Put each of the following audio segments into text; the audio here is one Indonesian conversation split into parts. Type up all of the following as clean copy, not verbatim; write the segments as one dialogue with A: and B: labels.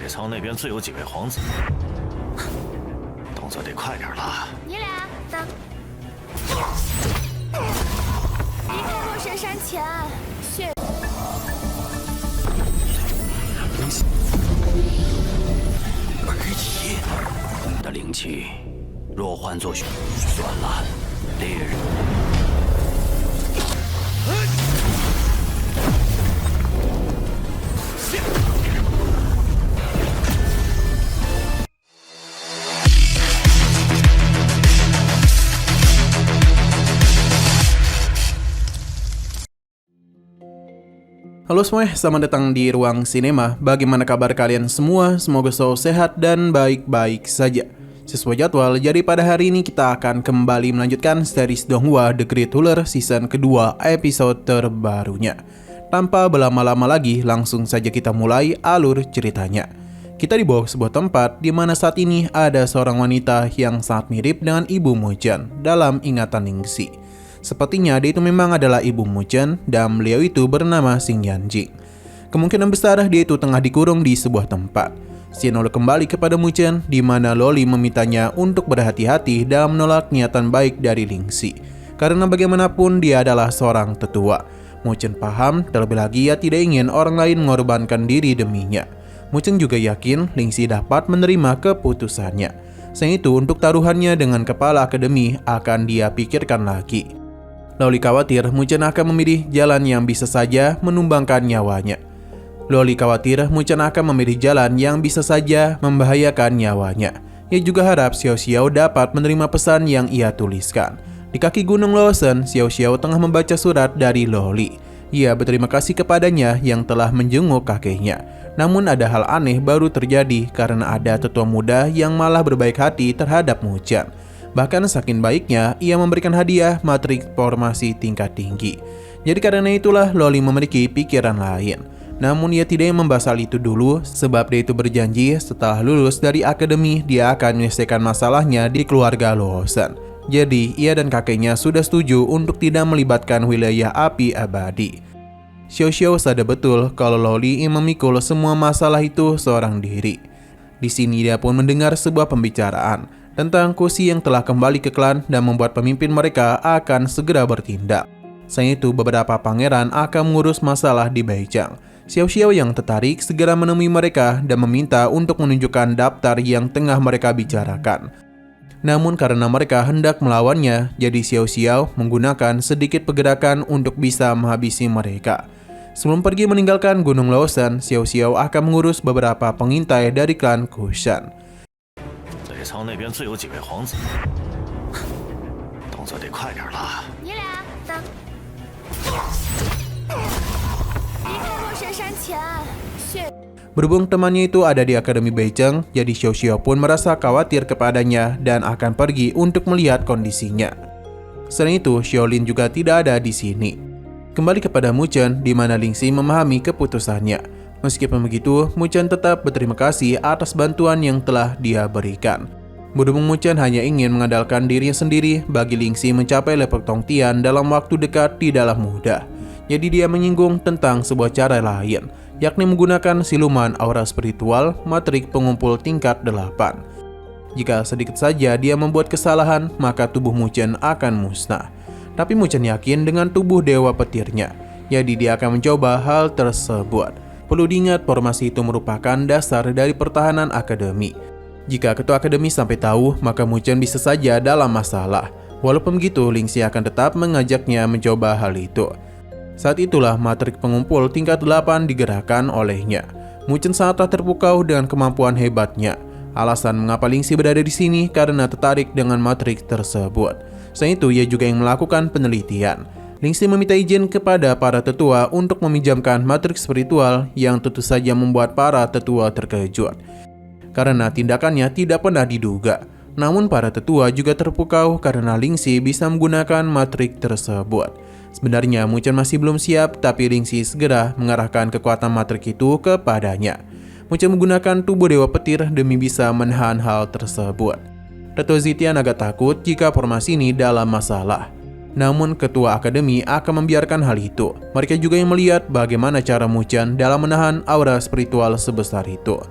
A: 北仓那边自有几位皇子，动作得快点了。
B: 你俩等，离开洛神山前，血
C: 而已。你的灵气，若换作绚烂烈日。
D: Halo semuanya, selamat datang di Ruang Sinema. Bagaimana kabar kalian semua? Semoga selalu sehat dan baik-baik saja. Sesuai jadwal, jadi pada hari ini kita akan kembali melanjutkan series Donghua The Great Ruler season kedua episode terbarunya. Tanpa berlama-lama lagi, langsung saja kita mulai alur ceritanya. Kita dibawa ke sebuah tempat di mana saat ini ada seorang wanita yang sangat mirip dengan Ibu Muzhen dalam ingatan Lingxi. Sepertinya dia itu memang adalah Ibu Muzhen dan beliau itu bernama Xing Yanjing. Kemungkinan besar dia itu tengah dikurung di sebuah tempat. Xian lalu kembali kepada Muzhen di mana Loli memintanya untuk berhati-hati dalam menolak niatan baik dari Lingxi. Karena bagaimanapun dia adalah seorang tetua. Muzhen paham, terlebih lagi ia tidak ingin orang lain mengorbankan diri deminya. Muzhen juga yakin Lingxi dapat menerima keputusannya. Selain itu, untuk taruhannya dengan kepala akademi akan dia pikirkan lagi. Loli khawatir Muzhen akan memilih jalan yang bisa saja menumbangkan nyawanya. Loli khawatir Muzhen akan memilih jalan yang bisa saja membahayakan nyawanya. Ia juga harap Xiao Xiao dapat menerima pesan yang ia tuliskan. Di kaki Gunung Luosen, Xiao Xiao tengah membaca surat dari Loli. Ia berterima kasih kepadanya yang telah menjenguk kakeknya. Namun ada hal aneh baru terjadi karena ada tetua muda yang malah berbaik hati terhadap Muzhen. Bahkan saking baiknya, ia memberikan hadiah matriks formasi tingkat tinggi. Jadi karena itulah Loli memiliki pikiran lain. Namun ia tidak membahas hal itu dulu sebab dia itu berjanji setelah lulus dari akademi dia akan menyelesaikan masalahnya di keluarga Luosen. Jadi ia dan kakeknya sudah setuju untuk tidak melibatkan wilayah api abadi. Xiao Xiao sadar betul kalau Loli ingin memikul semua masalah itu seorang diri. Di sini dia pun mendengar sebuah pembicaraan tentang Kusi yang telah kembali ke klan dan membuat pemimpin mereka akan segera bertindak. Selain itu, beberapa pangeran akan mengurus masalah di Baijiang. Xiao Xiao yang tertarik segera menemui mereka dan meminta untuk menunjukkan daftar yang tengah mereka bicarakan. Namun karena mereka hendak melawannya, jadi Xiao Xiao menggunakan sedikit pergerakan untuk bisa menghabisi mereka. Sebelum pergi meninggalkan Gunung Luosen, Xiao Xiao akan mengurus beberapa pengintai dari klan Kushan.
A: 北仓那边自有几位皇子，动作得快点了。
B: 你俩等，离开洛神山前，血。
D: Berhubung temannya itu ada di Akademi Baijiang, jadi Xiao Xiao pun merasa khawatir kepadanya dan akan pergi untuk melihat kondisinya. Selain itu, Xiaolin juga tidak ada di sini. Kembali kepada Muzhen, di mana Lingxi memahami keputusannya. Meskipun begitu, Muzhen tetap berterima kasih atas bantuan yang telah dia berikan. Berhubung Muzhen hanya ingin mengandalkan dirinya sendiri, bagi Lingxi mencapai level Tongtian dalam waktu dekat tidaklah mudah. Jadi dia menyinggung tentang sebuah cara lain, yakni menggunakan siluman aura spiritual matrik pengumpul tingkat 8. Jika sedikit saja dia membuat kesalahan, maka tubuh Muzhen akan musnah. Tapi Muzhen yakin dengan tubuh dewa petirnya, jadi dia akan mencoba hal tersebut. Perlu diingat, formasi itu merupakan dasar dari pertahanan akademi. Jika ketua akademi sampai tahu, maka Muzhen bisa saja dalam masalah. Walaupun begitu, Lingxi akan tetap mengajaknya mencoba hal itu. Saat itulah matrik pengumpul tingkat 8 digerakkan olehnya. Muzhen sangatlah terpukau dengan kemampuan hebatnya. Alasan mengapa Lingxi berada di sini karena tertarik dengan matrik tersebut. Selain itu, ia juga ingin melakukan penelitian. Lingxi meminta izin kepada para tetua untuk meminjamkan matriks spiritual yang tentu saja membuat para tetua terkejut. Karena tindakannya tidak pernah diduga. Namun para tetua juga terpukau karena Lingxi bisa menggunakan matriks tersebut. Sebenarnya Muzhen masih belum siap, tapi Lingxi segera mengarahkan kekuatan matriks itu kepadanya. Muzhen menggunakan tubuh dewa petir demi bisa menahan hal tersebut. Tetua Zitian agak takut jika formasi ini dalam masalah. Namun ketua akademi akan membiarkan hal itu. Mereka juga yang melihat bagaimana cara Muzhen dalam menahan aura spiritual sebesar itu.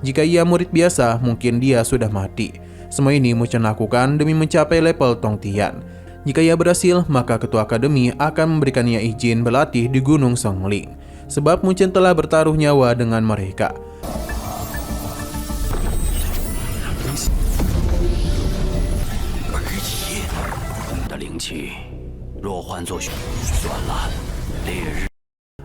D: Jika ia murid biasa, mungkin dia sudah mati. Semua ini Mu Chen lakukan demi mencapai level Tong Tian. Jika ia berhasil, maka ketua akademi akan memberikannya izin berlatih di Gunung Songling. Sebab Mu Chen telah bertaruh nyawa dengan mereka.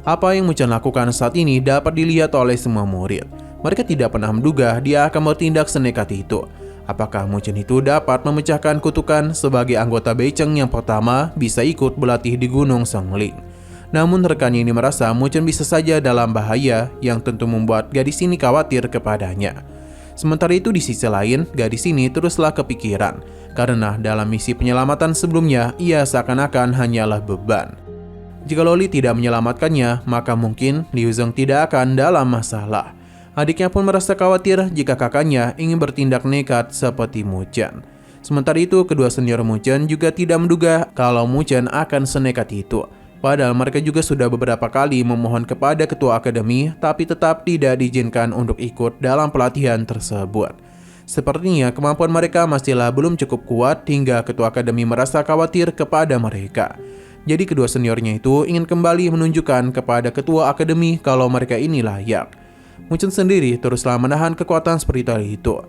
D: Apa yang Mu Chen lakukan saat ini dapat dilihat oleh semua murid. Mereka tidak pernah menduga dia akan bertindak senekat itu. Apakah Mu Chen itu dapat memecahkan kutukan sebagai anggota Beicheng yang pertama bisa ikut berlatih di Gunung Songling? Namun rekannya ini merasa Mu Chen bisa saja dalam bahaya yang tentu membuat gadis ini khawatir kepadanya. Sementara itu di sisi lain, gadis ini teruslah kepikiran karena dalam misi penyelamatan sebelumnya ia seakan-akan hanyalah beban. Jika Loli tidak menyelamatkannya, maka mungkin Liu Zheng tidak akan dalam masalah. Adiknya pun merasa khawatir jika kakaknya ingin bertindak nekat seperti Mu Chen. Sementara itu, kedua senior Mu Chen juga tidak menduga kalau Mu Chen akan senekat itu. Padahal mereka juga sudah beberapa kali memohon kepada ketua akademi, tapi tetap tidak diizinkan untuk ikut dalam pelatihan tersebut. Sepertinya kemampuan mereka masihlah belum cukup kuat hingga ketua akademi merasa khawatir kepada mereka. Jadi kedua seniornya itu ingin kembali menunjukkan kepada ketua akademi kalau mereka ini layak. Mu Chen sendiri teruslah menahan kekuatan spiritual itu.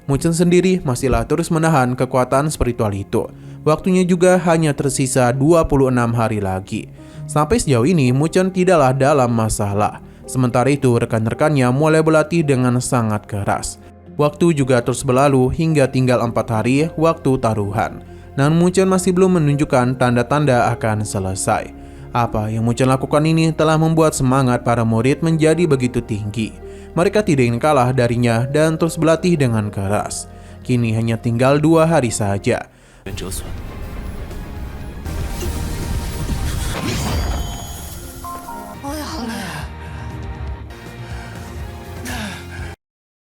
D: Mu Chen sendiri masihlah terus menahan kekuatan spiritual itu. Waktunya juga hanya tersisa 26 hari lagi. Sampai sejauh ini Mu Chen tidaklah dalam masalah. Sementara itu rekan-rekannya mulai berlatih dengan sangat keras. Waktu juga terus berlalu hingga tinggal 4 hari waktu taruhan. Namun Mu Chen masih belum menunjukkan tanda-tanda akan selesai. Apa yang Mu Chen lakukan ini telah membuat semangat para murid menjadi begitu tinggi. Mereka tidak ingin kalah darinya dan terus berlatih dengan keras. Kini hanya tinggal 2 hari saja.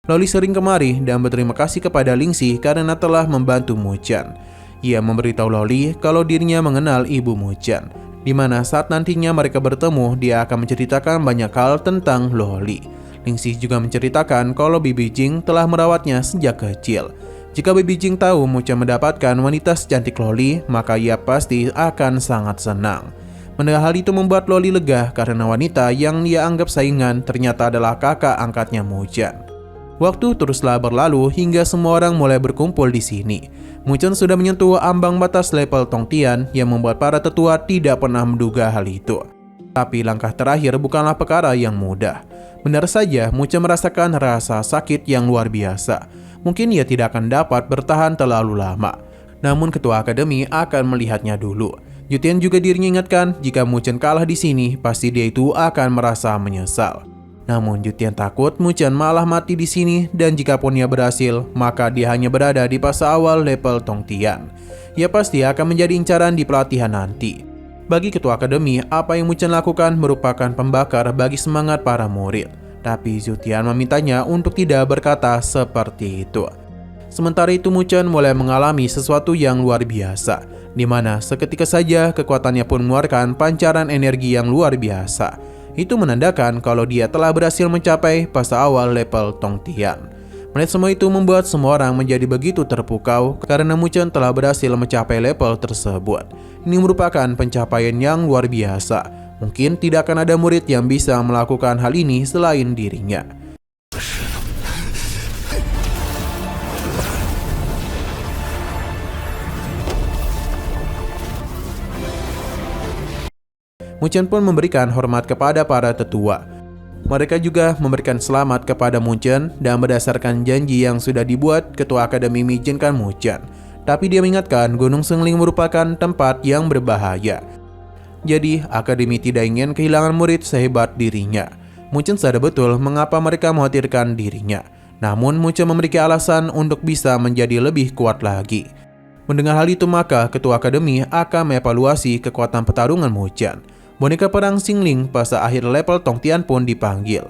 D: Loli sering kemari dan berterima kasih kepada Lingxi karena telah membantu Mu Chen. Ia memberitahu Loli kalau dirinya mengenal ibu Mu Chen, di mana saat nantinya mereka bertemu, dia akan menceritakan banyak hal tentang Loli. Lingxi juga menceritakan kalau Bibi Jing telah merawatnya sejak kecil. Jika Bibi Jing tahu Mu Chen mendapatkan wanita secantik Loli, maka ia pasti akan sangat senang. Mendengar hal itu membuat Loli lega karena wanita yang dia anggap saingan ternyata adalah kakak angkatnya Mu Chen. Waktu teruslah berlalu hingga semua orang mulai berkumpul di sini. Mu Chen sudah menyentuh ambang batas level Tong Tian yang membuat para tetua tidak pernah menduga hal itu. Tapi langkah terakhir bukanlah perkara yang mudah. Benar saja Mu Chen merasakan rasa sakit yang luar biasa. Mungkin ia tidak akan dapat bertahan terlalu lama. Namun ketua akademi akan melihatnya dulu. Yutian juga dirinya ingatkan jika Mu Chen kalah di sini, pasti dia itu akan merasa menyesal. Namun Yutian takut Mu Chen malah mati di sini dan jikapun ia berhasil, maka dia hanya berada di fase awal level Tong Tian. Ia pasti akan menjadi incaran di pelatihan nanti. Bagi ketua akademi, apa yang Mu Chen lakukan merupakan pembakar bagi semangat para murid. Tapi Yutian memintanya untuk tidak berkata seperti itu. Sementara itu Mu Chen mulai mengalami sesuatu yang luar biasa, di mana seketika saja kekuatannya pun mengeluarkan pancaran energi yang luar biasa. Itu menandakan kalau dia telah berhasil mencapai fase awal level Tong Tian. Melihat semua itu membuat semua orang menjadi begitu terpukau karena Mu Chen telah berhasil mencapai level tersebut. Ini merupakan pencapaian yang luar biasa. Mungkin tidak akan ada murid yang bisa melakukan hal ini selain dirinya. Mu Chen pun memberikan hormat kepada para tetua. Mereka juga memberikan selamat kepada Mu Chen dan berdasarkan janji yang sudah dibuat, ketua akademi mengizinkan Mu Chen. Tapi dia mengingatkan Gunung Songling merupakan tempat yang berbahaya. Jadi akademi tidak ingin kehilangan murid sehebat dirinya. Mu Chen sadar betul mengapa mereka mengkhawatirkan dirinya. Namun Mu Chen memiliki alasan untuk bisa menjadi lebih kuat lagi. Mendengar hal itu maka ketua akademi akan mengevaluasi kekuatan pertarungan Mu Chen. Boneka perang Xingling fase akhir level Tong Tian pun dipanggil.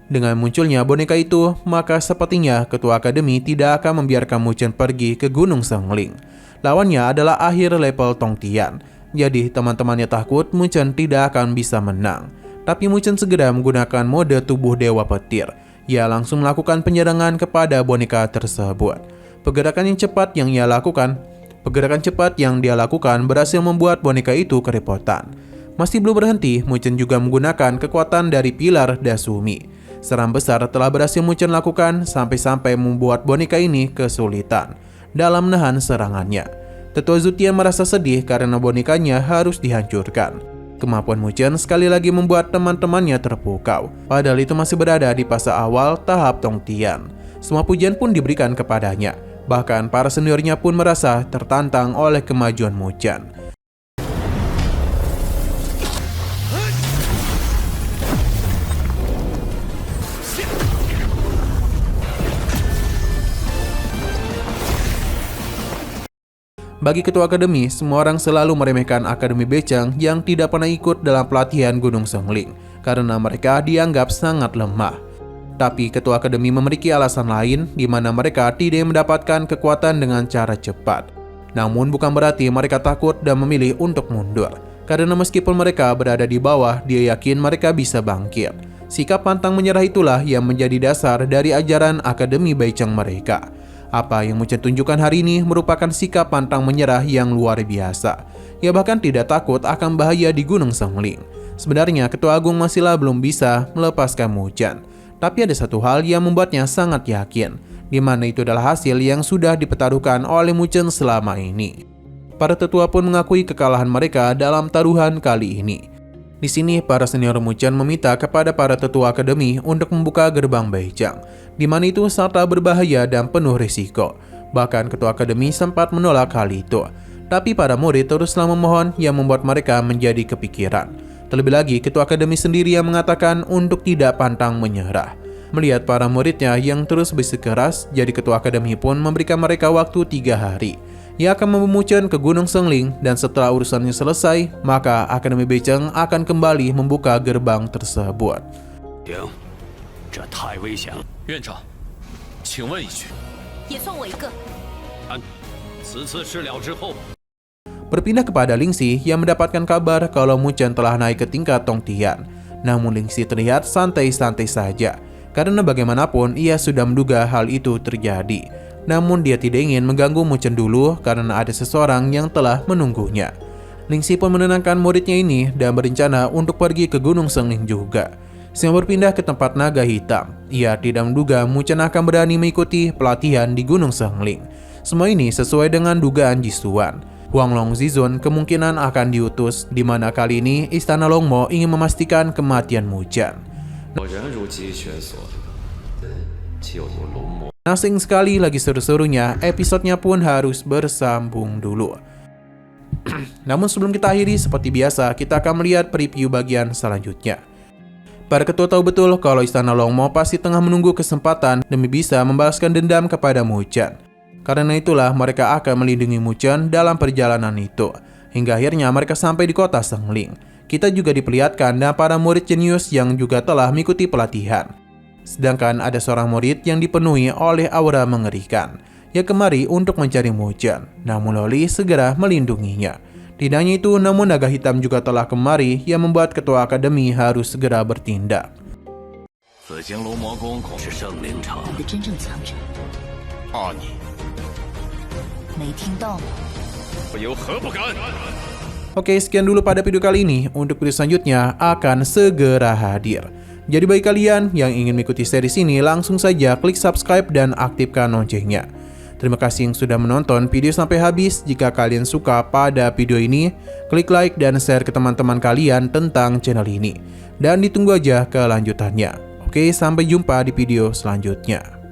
D: Dengan munculnya boneka itu, maka sepertinya ketua akademi tidak akan membiarkan Mu Chen pergi ke Gunung Songling. Lawannya adalah akhir level Tong Tian. Jadi teman-temannya takut Mu Chen tidak akan bisa menang. Tapi Mu Chen segera menggunakan mode tubuh Dewa Petir. ia langsung melakukan penyerangan kepada boneka tersebut. Pergerakan cepat yang dia lakukan berhasil membuat boneka itu kerepotan. Masih belum berhenti, Mu Chen juga menggunakan kekuatan dari pilar Dasumi. Seram besar telah berhasil Mu Chen lakukan sampai-sampai membuat boneka ini kesulitan dalam menahan serangannya. Tetua Zutian merasa sedih karena bonekanya harus dihancurkan. Kemampuan Mu Chen sekali lagi membuat teman-temannya terpukau. Padahal itu masih berada di fase awal tahap Tongtian. Semua pujian pun diberikan kepadanya. Bahkan para seniornya pun merasa tertantang oleh kemajuan Mu Chen. Bagi ketua akademi, semua orang selalu meremehkan Akademi Bechang yang tidak pernah ikut dalam pelatihan Gunung Sengling karena mereka dianggap sangat lemah. Tapi ketua akademi memiliki alasan lain di mana mereka tidak mendapatkan kekuatan dengan cara cepat. Namun bukan berarti mereka takut dan memilih untuk mundur. Karena meskipun mereka berada di bawah, dia yakin mereka bisa bangkit. Sikap pantang menyerah itulah yang menjadi dasar dari ajaran Akademi Bechang mereka. Apa yang Mu Chen tunjukkan hari ini merupakan sikap pantang menyerah yang luar biasa. Ia bahkan tidak takut akan bahaya di Gunung Sengling. Sebenarnya Ketua Agung masihlah belum bisa melepaskan Mu Chen. Tapi ada satu hal yang membuatnya sangat yakin, di mana itu adalah hasil yang sudah dipertaruhkan oleh Mu Chen selama ini. Para tetua pun mengakui kekalahan mereka dalam taruhan kali ini. Di sini, para senior Mu Chen meminta kepada para tetua akademi untuk membuka gerbang Bechang, di mana itu sangatlah berbahaya dan penuh risiko. Bahkan ketua akademi sempat menolak hal itu. Tapi para murid teruslah memohon yang membuat mereka menjadi kepikiran. Terlebih lagi, ketua akademi sendiri yang mengatakan untuk tidak pantang menyerah. Melihat para muridnya yang terus bersikeras, jadi ketua akademi pun memberikan mereka waktu 3 hari. Ia akan membawa Mu Chen ke Gunung Sengling dan setelah urusannya selesai, maka Akademi Bechang akan kembali membuka gerbang tersebut.
C: 这太危险了。
E: 院长，请问一句，
B: 也算我一个。
E: 此次事了之后，
D: Berpindah kepada Lingxi yang mendapatkan kabar kalau Mu Chen telah naik ke tingkat Tongtian. Namun Lingxi terlihat santai-santai saja, karena bagaimanapun ia sudah menduga hal itu terjadi. Namun dia tidak ingin mengganggu Mu Chen dulu karena ada seseorang yang telah menunggunya. Lingxi pun menenangkan muridnya ini dan berencana untuk pergi ke Gunung Sengling juga. Sedang berpindah ke tempat naga hitam, ia tidak menduga Mu Chen akan berani mengikuti pelatihan di Gunung Sengling. Semua ini sesuai dengan dugaan Jisuan. Huanglong Zizun kemungkinan akan diutus, di mana kali ini Istana Longmo ingin memastikan kematian Mu Chen. Asing sekali lagi seru-serunya, episodenya pun harus bersambung dulu. Namun sebelum kita akhiri, seperti biasa, kita akan melihat preview bagian selanjutnya. Para ketua tahu betul kalau Istana Longmo pasti tengah menunggu kesempatan demi bisa membalaskan dendam kepada Mu Chen. Karena itulah mereka akan melindungi Mu Chen dalam perjalanan itu. Hingga akhirnya mereka sampai di kota Sengling. Kita juga diperlihatkan dan para murid jenius yang juga telah mengikuti pelatihan. Sedangkan ada seorang murid yang dipenuhi oleh aura mengerikan. Ia kemari untuk mencari Mu Chen, namun Loli segera melindunginya. Tidak hanya itu, namun naga hitam juga telah kemari yang membuat ketua akademi harus segera bertindak.
C: 紫金龙魔宫是圣灵场
F: 的真正强者。
E: 阿尼，
F: 没听到吗？
E: 我有何不敢？
D: Oke, sekian dulu pada video kali ini. Untuk video selanjutnya akan segera hadir. Jadi bagi kalian yang ingin mengikuti series ini, langsung saja klik subscribe dan aktifkan loncengnya. Terima kasih yang sudah menonton video sampai habis. Jika kalian suka pada video ini, klik like dan share ke teman-teman kalian tentang channel ini. Dan ditunggu aja kelanjutannya. Oke, sampai jumpa di video selanjutnya.